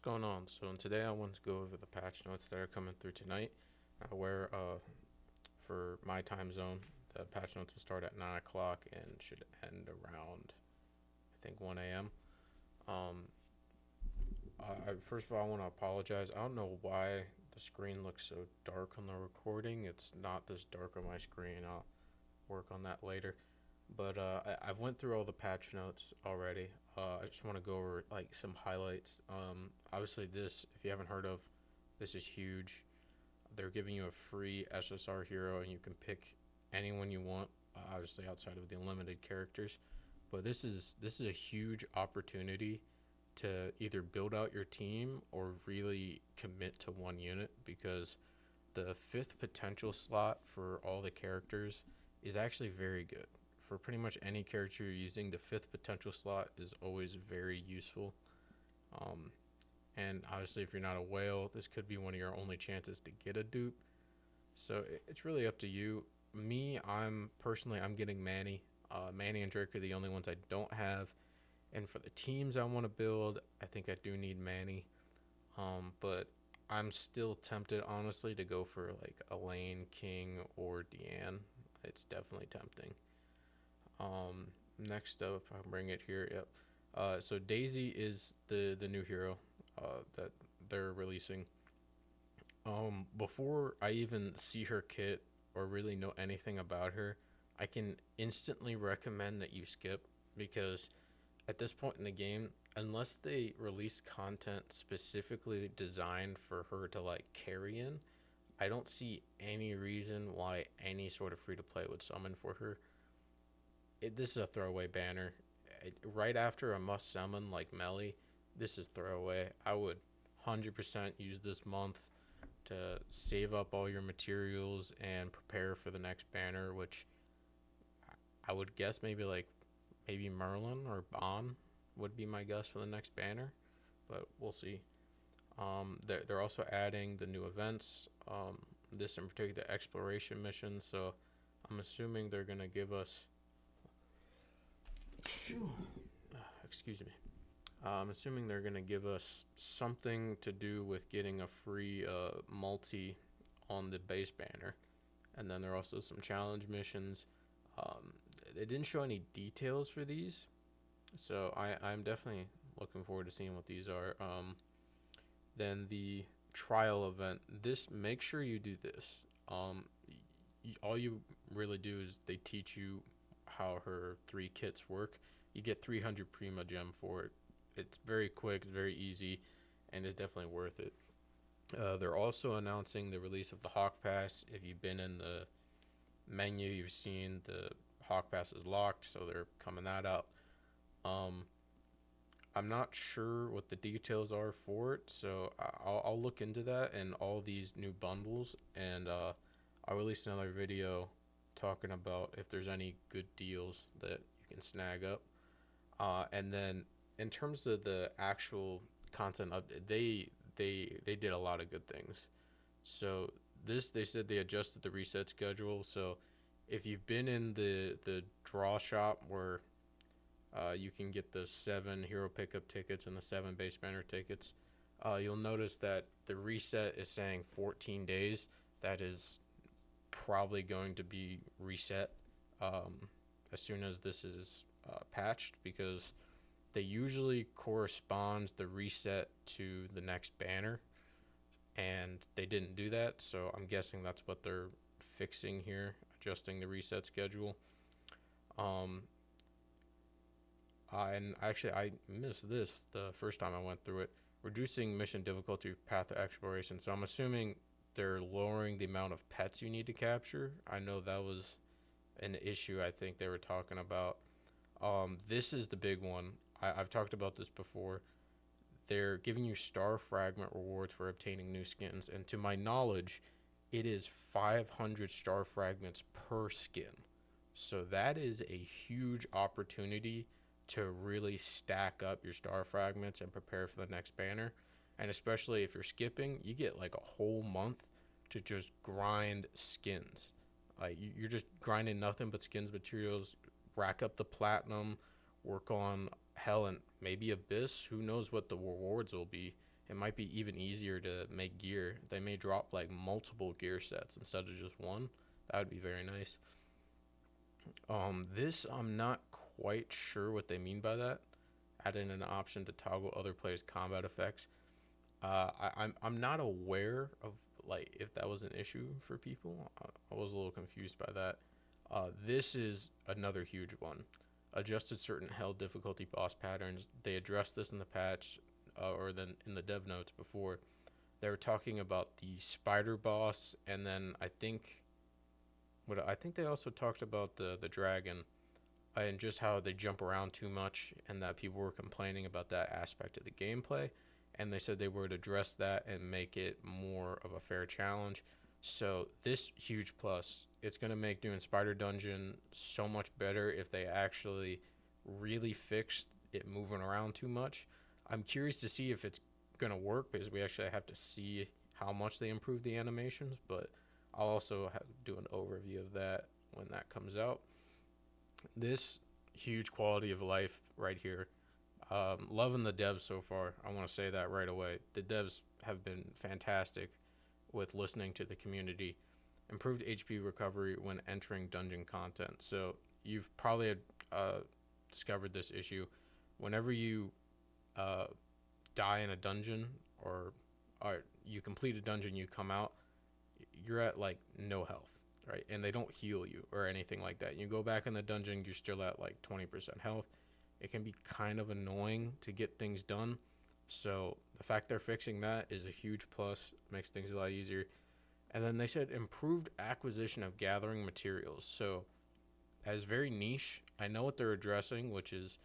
What's going on? So today I want to go over the patch notes that are coming through tonight. Where for my time zone, the patch notes will start at 9 o'clock and should end around I think 1 a.m. Um, First of all, I want to apologize. I don't know why the screen looks so dark on the recording. It's not this dark on my screen. I'll work on that later. But I've went through all the patch notes already. I just want to go over like some highlights. Obviously, this, if you haven't heard of, this is huge. They're giving you a free SSR hero, and you can pick anyone you want. Obviously, outside of the unlimited characters, but this is a huge opportunity to either build out your team or really commit to one unit, because the fifth potential slot for all the characters is actually very good. For pretty much any character you're using, the fifth potential slot is always very useful. Um, and obviously, if you're not a whale, this could be one of your only chances to get a dupe. So it's really up to you. Me, I'm getting Manny. Manny and Drake are the only ones I don't have. And for the teams I want to build, I think I do need Manny. But I'm still tempted, honestly, to go for like Elaine, King, or Deanne. It's definitely tempting. Next up, I'll bring it here. Yep. So Daisy is the new hero that they're releasing. Before I even see her kit or really know anything about her, I can instantly recommend that you skip, because at this point in the game, unless they release content specifically designed for her to like carry in, I don't see any reason why any sort of free to play would summon for her. This is a throwaway banner. Right after a must summon like Melly, this is throwaway. I would 100% use this month to save up all your materials and prepare for the next banner, which I would guess maybe Merlin or Bon would be my guess for the next banner, but we'll see. They're also adding the new events. This in particular, the exploration mission. So I'm assuming they're gonna give us. Excuse me. I'm assuming they're gonna give us something to do with getting a free multi on the base banner, and then there are also some challenge missions. Um, they didn't show any details for these, so I'm definitely looking forward to seeing what these are. Then the trial event. This, make sure you do this. All you really do is they teach you how her three kits work. You get 300 Prima Gem for it. It's very quick, it's very easy, and it's definitely worth it. They're also announcing the release of the Hawk Pass. If you've been in the menu, you've seen the Hawk Pass is locked, so they're coming that out. Um, I'm not sure what the details are for it, so I'll look into that and all these new bundles, and I'll release another video talking about if there's any good deals that you can snag up. And then in terms of the actual content update, they did a lot of good things. So this, they said they adjusted the reset schedule. So if you've been in the draw shop where you can get the 7 hero pickup tickets and the 7 base banner tickets, you'll notice that the reset is saying 14 days. That is probably going to be reset as soon as this is patched, because they usually correspond the reset to the next banner, and they didn't do that, so I'm guessing that's what they're fixing here, adjusting the reset schedule. Um, and actually, I missed this the first time I went through it. Reducing mission difficulty, path of exploration. So I'm assuming they're lowering the amount of pets you need to capture. I know that was an issue I think they were talking about. This is the big one. I've talked about this before. They're giving you star fragment rewards for obtaining new skins, and to my knowledge, it is 500 star fragments per skin. So that is a huge opportunity to really stack up your star fragments and prepare for the next banner. And especially if you're skipping, you get like a whole month to just grind skins. You're just grinding nothing but skins materials, rack up the platinum, work on hell and maybe abyss. Who knows what the rewards will be it might be even easier to make gear. They may drop like multiple gear sets instead of just one. That would be very nice. This I'm not quite sure what they mean by that. Adding an option to toggle other players' combat effects. I'm not aware of like if that was an issue for people. I was a little confused by that. This is another huge one. Adjusted certain hell difficulty boss patterns. They addressed this in the patch, or then in the dev notes before. They were talking about the spider boss, and then I think they also talked about the dragon, and just how they jump around too much, and that people were complaining about that aspect of the gameplay. And they said they would address that and make it more of a fair challenge. So this huge plus, it's gonna make doing Spider Dungeon so much better if they actually really fixed it moving around too much. I'm curious to see if it's gonna work because we actually have to see how much they improve the animations. But I'll also do an overview of that when that comes out. This huge quality of life right here. Loving the devs so far. I want to say that right away. The devs have been fantastic with listening to the community. Improved HP recovery when entering dungeon content. So you've probably discovered this issue. Whenever you uh, die in a dungeon, or you complete a dungeon, you come out, you're at like no health, right? And they don't heal you or anything like that. You go back in the dungeon, you're still at like 20% health. It can be kind of annoying to get things done. So the fact they're fixing that is a huge plus, makes things a lot easier. And then they said improved acquisition of gathering materials. So as very niche, I know what they're addressing, which is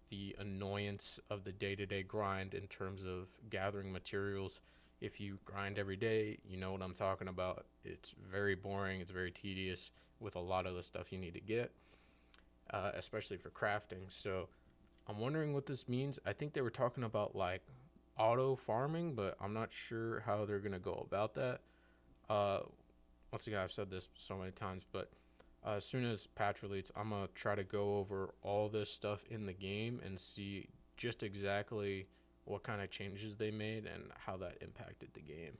the annoyance of the day-to-day grind in terms of gathering materials. If you grind every day, you know what I'm talking about. It's very boring, it's very tedious with a lot of the stuff you need to get, especially for crafting. So I'm wondering what this means. I think they were talking about like auto farming, but I'm not sure how they're gonna go about that. Uh, Once again, I've said this so many times, but as soon as patch release, I'm gonna try to go over all this stuff in the game and see just exactly what kind of changes they made and how that impacted the game.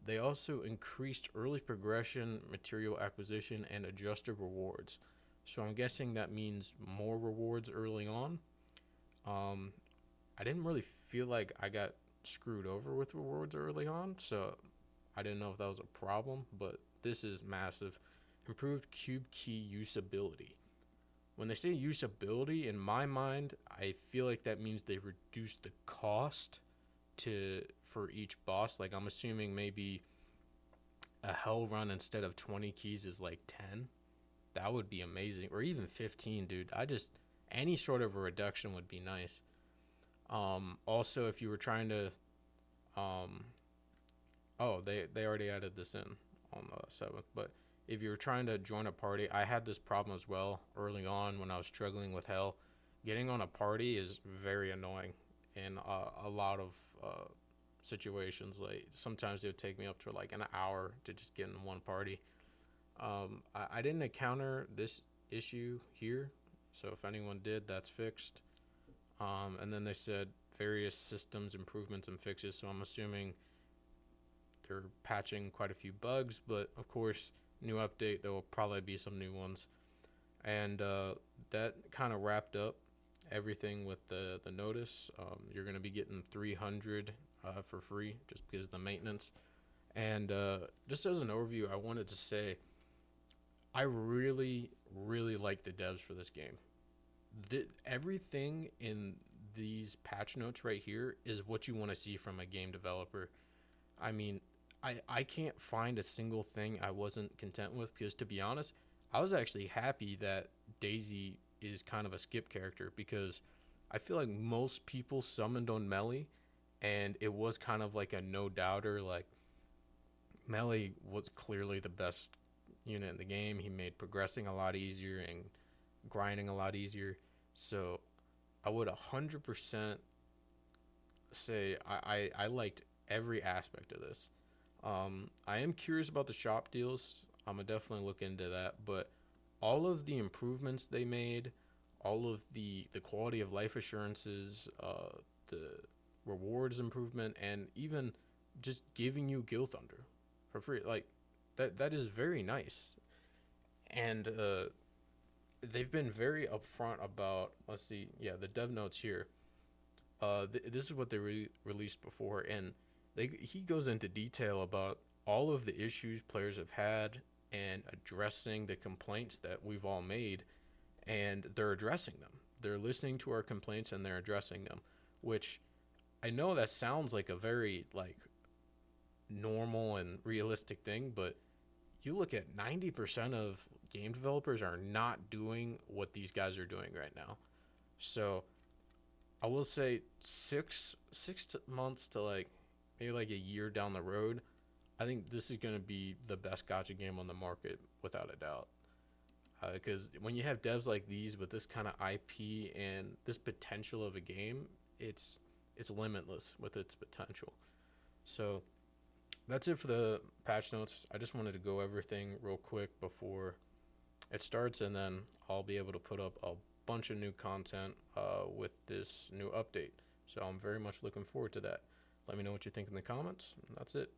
They also increased early progression, material acquisition, and adjusted rewards. So I'm guessing that means more rewards early on. Um, I didn't really feel like I got screwed over with rewards early on, so I didn't know if that was a problem, but this is massive. Improved cube key usability. When they say usability, in my mind, I feel like that means they reduced the cost to for each boss. Like I'm assuming maybe a hell run instead of 20 keys is like 10. That would be amazing, or even 15, dude. I just any sort of a reduction would be nice. Also, if you were trying to, um, oh, they already added this in on the 7th, but if you were trying to join a party, I had this problem as well early on when I was struggling with hell. Getting on a party is very annoying in a lot of situations. Like sometimes it would take me up to like an hour to just get in one party. I didn't encounter this issue here, so if anyone did, that's fixed. And then they said various systems improvements and fixes, so I'm assuming they're patching quite a few bugs, but of course, new update, there will probably be some new ones. And that kind of wrapped up everything with the notice. You're going to be getting 300 for free just because of the maintenance. And just as an overview, I wanted to say I really, really like the devs for this game. Everything in these patch notes right here is what you want to see from a game developer. I mean, I can't find a single thing I wasn't content with because, to be honest, I was actually happy that Daisy is kind of a skip character because I feel like most people summoned on Melly and it was kind of like a no doubter. Like, Melly was clearly the best unit in the game. He made progressing a lot easier and grinding a lot easier. So I would 100% say I liked every aspect of this. I am curious about the shop deals. I'm gonna definitely look into that. But all of the improvements they made, all of the quality of life assurances, the rewards improvement, and even just giving you Guild Thunder for free. Like that is very nice. And they've been very upfront about, let's see, yeah, the dev notes here. This is what they released before, and he goes into detail about all of the issues players have had and addressing the complaints that we've all made, and they're addressing them. They're listening to our complaints and they're addressing them, which I know that sounds like a very like normal and realistic thing, but you look at 90% of game developers are not doing what these guys are doing right now. So I will say months to like maybe like a year down the road, I think this is going to be the best gacha game on the market without a doubt. Because when you have devs like these with this kind of IP and this potential of a game, it's limitless with its potential. So that's it for the patch notes. I just wanted to go everything real quick before it starts, and then I'll be able to put up a bunch of new content with this new update. So I'm very much looking forward to that. Let me know what you think in the comments. And that's it.